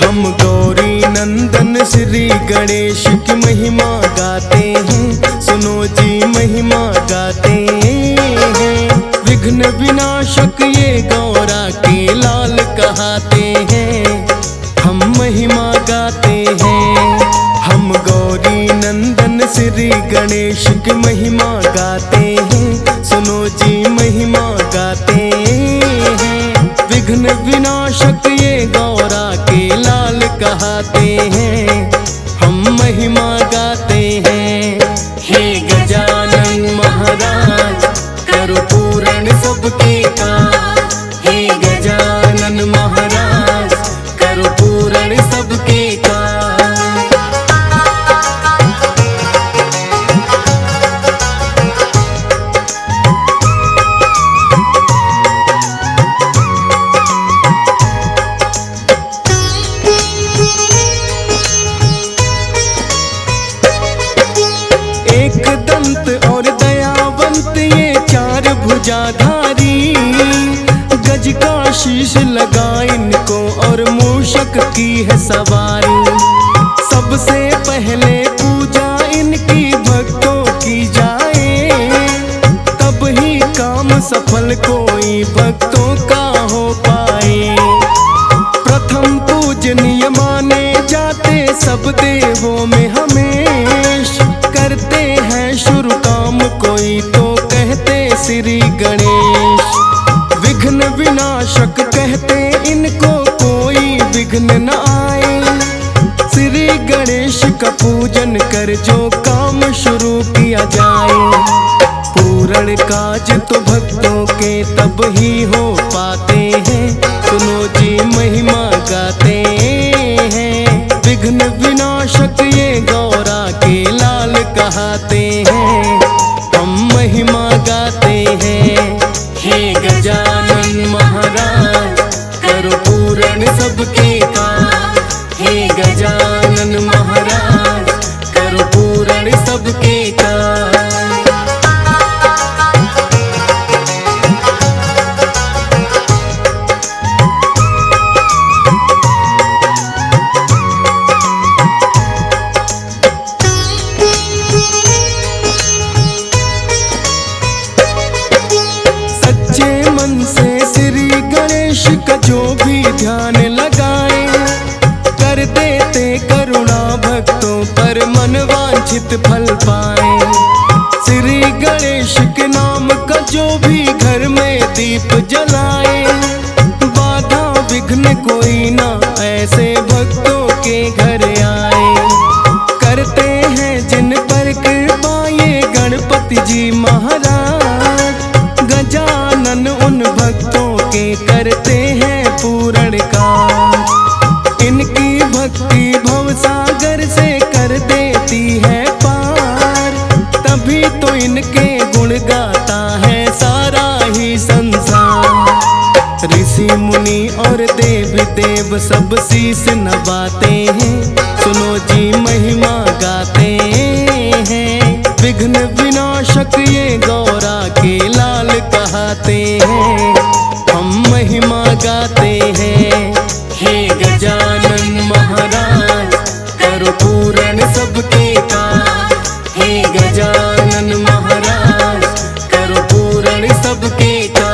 हम गौरी नंदन श्री गणेश की महिमा गाते हैं, सुनो जी महिमा गाते हैं। विघ्न विनाशक ये गौरा के लाल कहाते हैं, हम महिमा गाते हैं। हम गौरी नंदन श्री गणेश की महिमा गाते हैं, सुनो जी महिमा गाते हैं। विघ्न विनाशक ये गौरा के लाल कहाते हैं, हम महिमा गाते हैं। हे गजानन महाराज करो पूर्ण सबके काज, हे गजानन महाराज करो पूर्ण सबके काज। एक दंत और दयावंत ये चार भुजाधारी, गज का शीश लगा इनको और मूषक की है सवारी। सबसे पहले पूजा इनकी भक्तों की जाए, तब ही काम सफल कोई भक्तों का हो पाए। प्रथम पूजनीय माने जाते सब देवों में हमेश, करते हैं शुरू काम कोई तो कहते श्री गणेश। विघ्न विनाशक कहते इनको कोई विघ्न न आए, श्री गणेश का पूजन कर जो काम शुरू किया जाए। पूर्ण काज तो भक्तों के तब ही हो पाते हैं, सुनो जी महिमा गाते हैं। विघ्न विनाशक ये गौरा के लाल कहाते हैं, हम महिमा गाते हैं। हे गजानन महाराज करो पूर्ण सबके काज, हे गजानन महाराज करो पूर्ण सबके काज। का जो भी ध्यान लगाए, कर देते करुणा भक्तों पर मन वांछित फल पाए। श्री गणेश के नाम का जो भी घर में दीप जलाए, बाधा विघ्न कोई ना ऐसे भक्तों के घर आए। करते हैं जिन पर कृपा ये गणपति जी महाराज, गजानन उन भक्तों के करते हैं पूर्ण काज। इनकी भक्ति भव सागर से कर देती है पार, तभी तो इनके गुण गाता है सारा ही संसार। ऋषि मुनि और देव देव सब शीस नवाते हैं, सुनो जी महिमा गाते हैं। विघ्न विनाशक ये गौरा के लाल कहाते हैं, हम महिमा गाते हैं। हे गजानन महाराज करो पूर्ण सबके काज, हे गजानन महाराज करो पूर्ण सबके काज।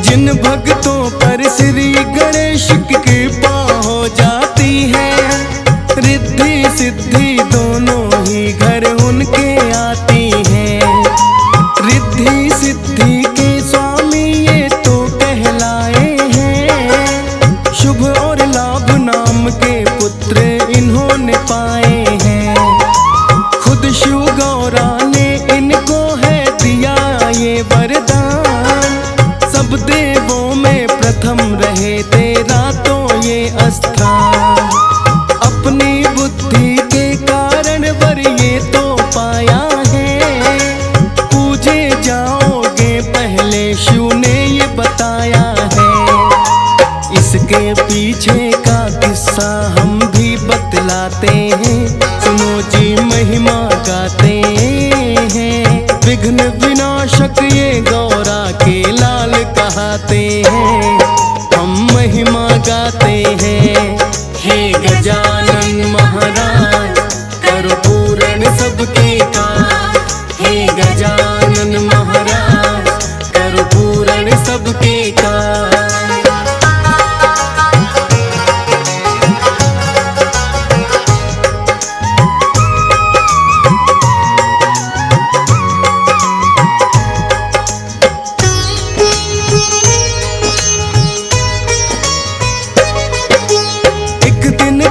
जिन भक्तों पर श्री गणेश की कृपा हो जाती है, रिद्धि सिद्धि दोनों ही घर उनके आती हैं। रिद्धि सिद्धि के स्वामी ये तो कहलाए हैं, शुभ और लाभ नाम के पुत्र इन्होंने पाए हैं। खुद शिव गौरा ने इनको है दिया ये वरदान, सब देवों में प्रथम रहे तेरा तो ये स्थान। अपनी बुद्धि के कारण वर ये तो पाया है, पूजे जाओगे पहले शिव ने ये बताया है। के पीछे का किस्सा हम भी बतलाते हैं, सुनो जी महिमा गाते हैं। विघ्न विनाशक ये गौरा के लाल कहते हैं, हम महिमा गाते हैं। हे गजानन महाराज करो पूर्ण सबके काम, हे गजानन महाराज करो पूर्ण सबके काम।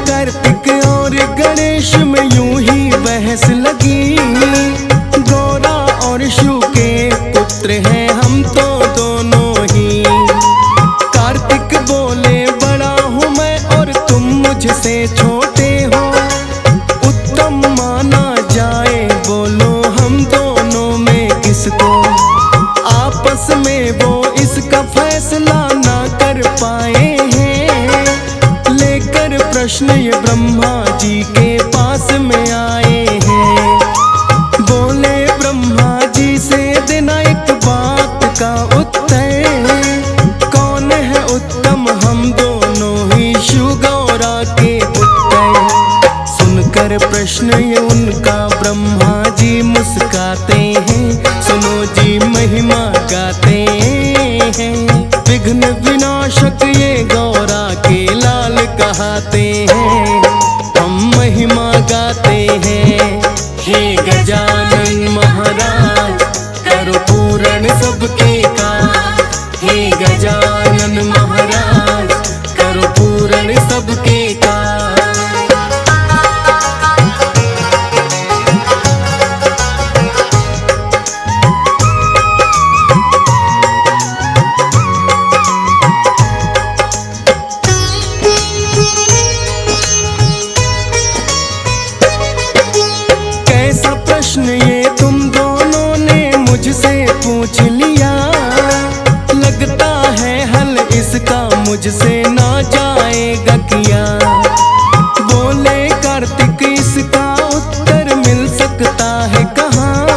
कार्तिक और गणेश में यूं ही बहस लगी, गौरा और शिव के पुत्र हैं हम तो दोनों ही। कार्तिक बोले बड़ा हूँ मैं और तुम मुझसे छोटे हो, उत्तम माना जाए बोलो हम दोनों में किसको। आपस में वो इसका फैसला ना कर पाए हैं, लेकर प्रश्न ये ब्रह्मा जी के पास में आए हैं। बोले ब्रह्मा जी से देना एक बात का उत्तर, कौन है उत्तम हम दोनों ही शिव गौरा के पुत्र। सुनकर प्रश्न ये उनका ब्रह्मा जी मुस्काते हैं, सुनो जी महिमा गाते हैं। विघ्न विनाशक ये गौरा के लाल कहते हैं, हम महिमा गाते हैं। हे गजानन महाराज करो पूर्ण सबके काम, हे गजानन महाराज करो पूर्ण सबके काम। प्रश्न ये तुम दोनों ने मुझसे पूछ लिया, लगता है हल इसका मुझसे ना जाएगा किया। बोले कार्तिक इसका उत्तर मिल सकता है कहाँ,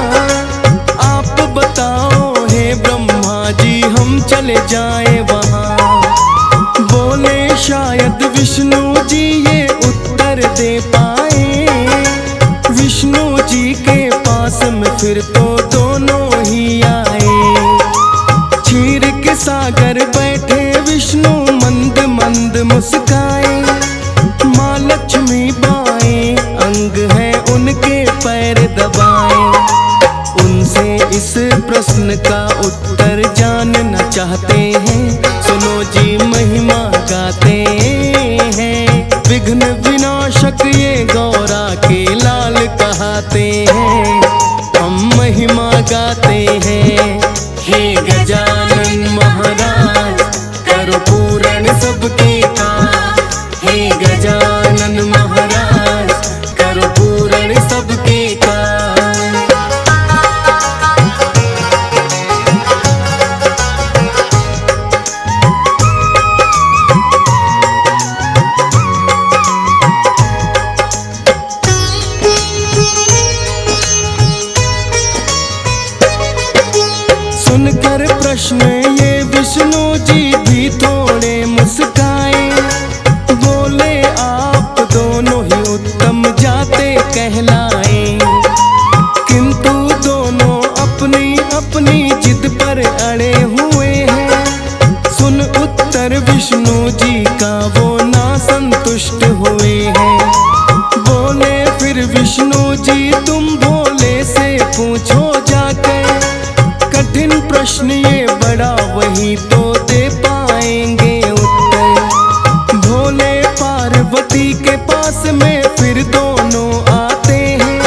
आप बताओ हे ब्रह्मा जी हम चले जाए वहाँ। बोले शायद विष्णु जी ये उत्तर दे पाए, विष्णु जी के पास में फिर तो दोनों ही आए। क्षीर के सागर बैठे विष्णु मंद मंद मुस्काए, माँ लक्ष्मी बाएं अंग है उनके पैर दबाए। उनसे इस प्रश्न का उत्तर जानना चाहते हैं, सुनो जी महिमा गाते हैं। विघ्न विनाशक ये गौरा के लाल कहते हैं, हम महिमा गाते हैं। हे गजानन महाराज करो पूर्ण सबके काम, हे गजानन महाराज करो पूर्ण सबके काम। सुनकर प्रश्न ये विष्णु जी भी थोड़े मुस्काए, बोले आप दोनों ही उत्तम जाते कहलाए, किंतु दोनों अपनी अपनी जिद पर अड़े हुए हैं। सुन उत्तर विष्णु जी का वो ना संतुष्ट हुए हैं। बोले फिर विष्णु जी तुम भोले से पूछो जाकर, कठिन प्रश्न ये बड़ा वही तो दे पाएंगे उत्तर। भोले पार्वती के पास में फिर दोनों आते हैं,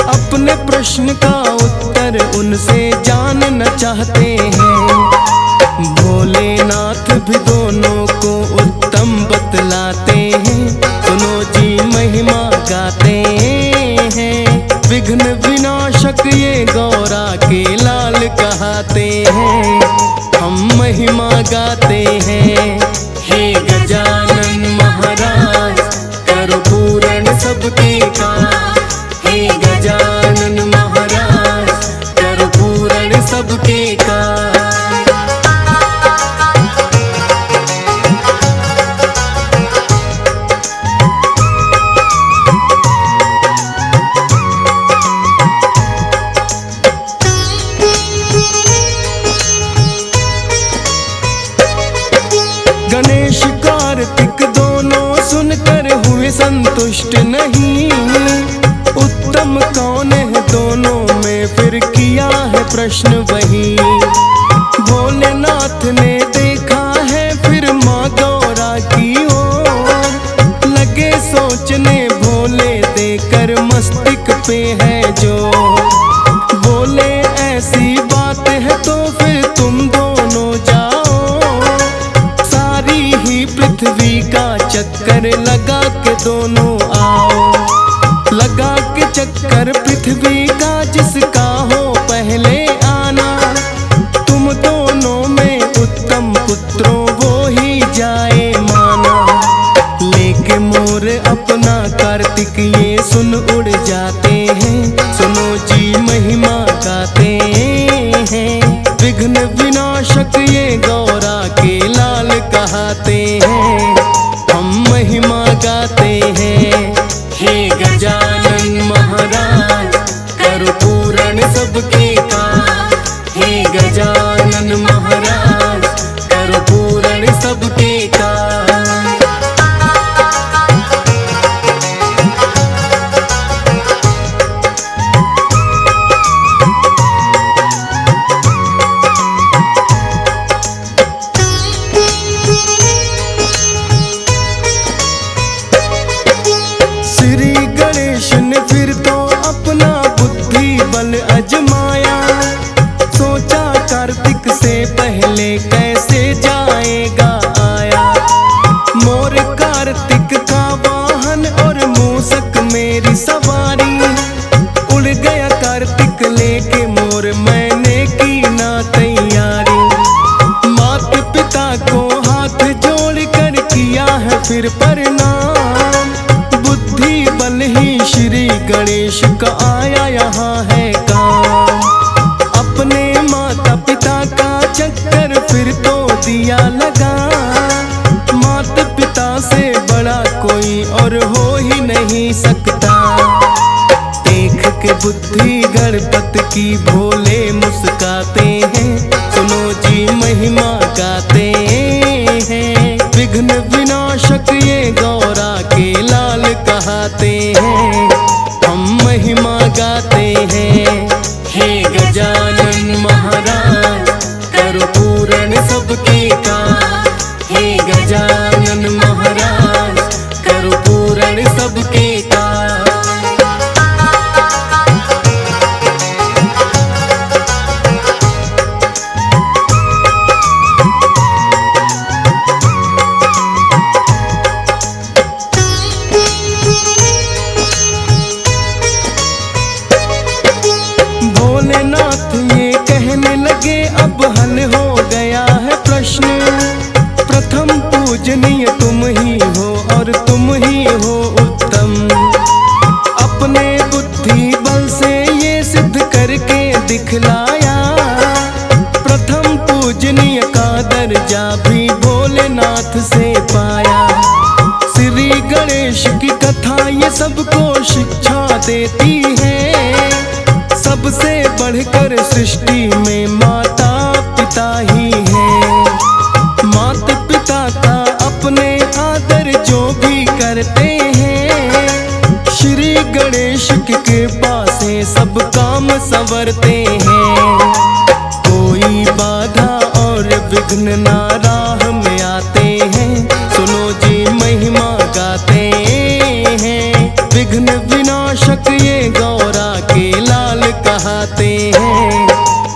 अपने प्रश्न का उत्तर उनसे जानना चाहते हैं। भोलेनाथ भी दोनों को उत्तम बतलाते हैं, सुनो जी महिमा गाते हैं। विघ्न विनाशक ये गौरा के लाल कहते हैं, हम महिमा गाते हैं। हे गणेश कार्तिक दोनों सुनकर हुए संतुष्ट नहीं। उत्तम कौन है दोनों में, फिर किया है प्रश्न वही। भोलेनाथ ने देखा है फिर माँ गौरा की ओर, लगे सोचने भोले देकर मस्तिष्क पे है जो। बोले ऐसी बात है तो फिर तुम दोनों जाओ, सारी ही पृथ्वी का चक्कर लगा के दोनों आओ। लगा के चक्कर पृथ्वी का जिसका हो पहले आना, तुम दोनों में उत्तम पुत्रों वो ही जाए माना। लेके मोर अपना कार्तिक ये सुन उड़ जाते हैं, सुनो जी महिमा गाते हैं। विघ्न विनाशक ये गौरा के लाल कहते हैं, हम महिमा गाते हैं। हे गजानन महाराज करो पूर्ण सबके काम, हे गजानन महाराज करो पूर्ण सबके काम। श्री गणेश ने फिर तो अपना बुद्धि बल अजमाया, सोचा कार्तिक से पहले कैसे जाएगा आया। मोर कार्तिक का वाहन और मूसक मेरी सवारी, उड़ गया कार्तिक लेके मोर मैंने की ना तैयारी। माता पिता को हाथ जोड़ कर किया है फिर प्रणाम, बुद्धि बल ही श्री गणेश का आया यहाँ है काम। अपने माता पिता का चक्कर फिर तो दिया लगा, माता पिता से बड़ा कोई और हो ही नहीं सकता। देख के बुद्धि गणपति की भोले मुस्काते हैं, सुनो जी महिमा गाते हैं। विघ्न विनाशक ये गौरा के लाल कहते हैं, हम महिमा गाते हैं। हे गजानन महाराज करो पूर्ण सबके काम, हे गजानन महाराज करो पूर्ण सबके काम। भोलेनाथ ये कहने लगे अब हल हो गया है प्रश्न, प्रथम पूजनीय तुम ही हो और तुम ही हो उत्तम। अपने बुद्धि बल से ये सिद्ध करके दिखलाया, प्रथम पूजनीय का दर्जा भी भोलेनाथ से पाया। श्री गणेश की कथा ये सबको शिक्षा देती है, सबसे बढ़कर सृष्टि में माता पिता ही है। माता पिता का अपने आदर जो भी करते हैं, श्री गणेश की कृपा से सब काम संवरते हैं। कोई बाधा और विघ्न ना राह में आते हैं, सुनो जी महिमा गाते हैं। विघ्न विनाशक ये गौरा के लाल कहते हैं,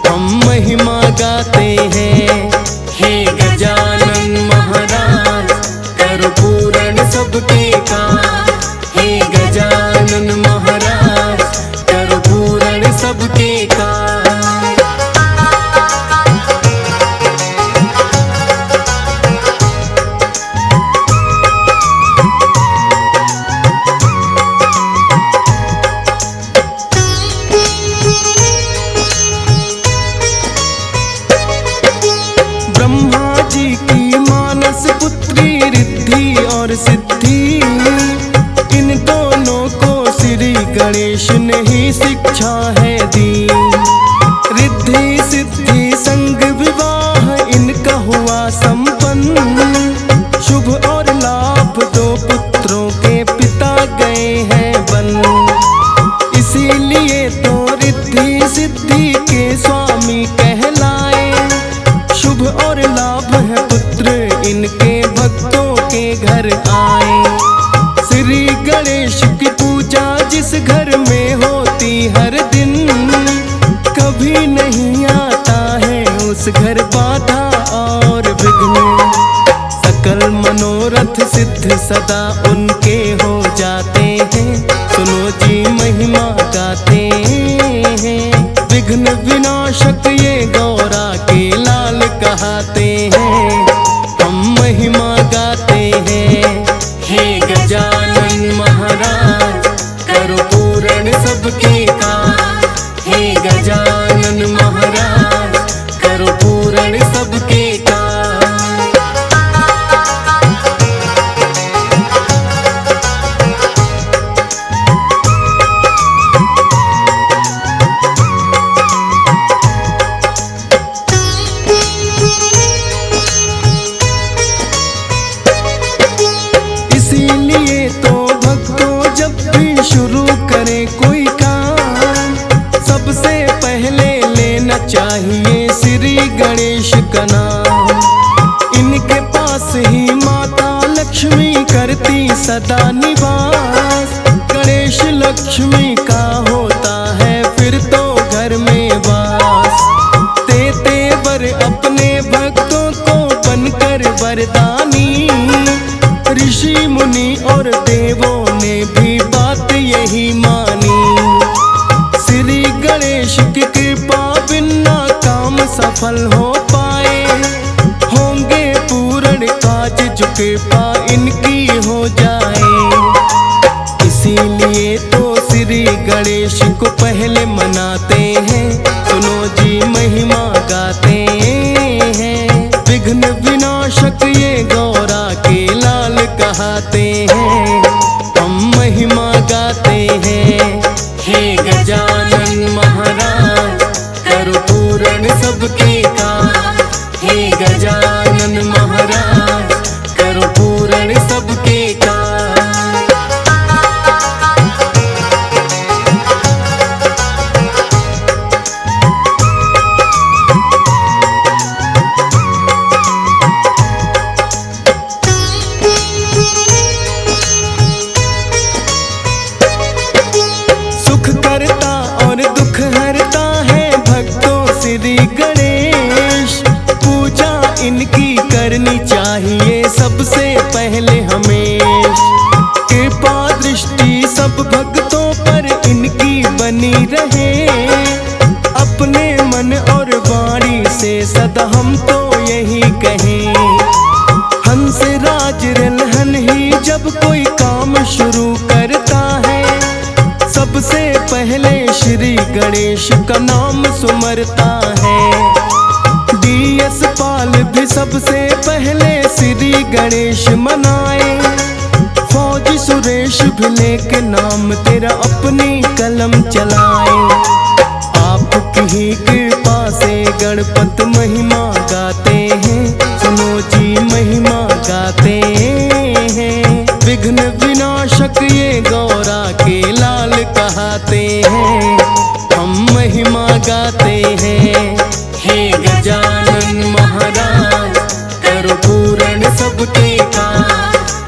हम महिमा गाते हैं। हे गजानन महाराज करो पूर्ण सबके काम, हे गजानन महाराज करो पूर्ण सबके काम। ब्रह्मा जी की मानस पुत्री रिद्धि और सिद्धि, इन दोनों को श्री गणेश ने ही शिक्षा है दी। रिद्धि सिद्धि संग विवाह इनका हुआ संपन्न, घर आए। श्री गणेश की पूजा जिस घर में होती हर दिन, कभी नहीं आता है उस घर बाधा और विघ्न। सकल मनोरथ सिद्ध सदा उनके हो जाते हैं, सुनो जी महिमा गाते हैं। विघ्न विनाशक ये गौरा के लाल कहते हैं, हम महिमा गाते हैं। हे गजानन महाराज करो पूर्ण सबके काम, हे गजानन महाराज करो पूर्ण सबके काम। इसीलिए तो भक्तों जब भी शुरू करें कोई काम, सबसे पहले लेना चाहिए श्री गणेश का नाम। इनके पास ही माता लक्ष्मी करती सदा निवास। गणेश लक्ष्मी का होता है फिर तो घर में वास। देते वर अपने भक्तों को बनकर वरदानी, ऋषि मुनि और देवों ने भी बात यही मानी। श्री गणेश की कृपा बिना काम सफल हो पाए, होंगे पूर्ण काज जो कृपा इनकी हो जाए। इसीलिए तो श्री गणेश को पहले मनाते हैं, सुनो जी महिमा गाते हैं। विघ्न विनाशक ये गौरा के लाल कहते हैं, हम महिमा गाते हैं। हे गजानन महाराज करो पूर्ण सबके काम, हे गजानन महाराज करो पूर्ण सबके काम। सुख करता और दुख हरता है भक्तों श्री गणेश। पूजा इनकी करनी चाहिए सबसे पहले हमें। कृपा दृष्टि सब भक्तों पर इनकी बनी रहे। अपने मन और वाणी से सदा हम तो यही कहें, हंस राज रलहन ही जब कोई काम शुरू करता है, सबसे पहले श्री गणेश का नाम सुमरता है। DS पाल भी सबसे पहले श्री गणेश मनाए। फौजी सुरेश भी लेके नाम तेरा अपनी कलम चलाए। आपकी ही कृपा से गणपत महिमा गाते हैं, सुनो जी महिमा गाते हैं। विघ्न विनाशक ये गौरा के लाल कहते हैं, हम महिमा गाते हैं। हे गजानन महाराज करो पूर्ण सबके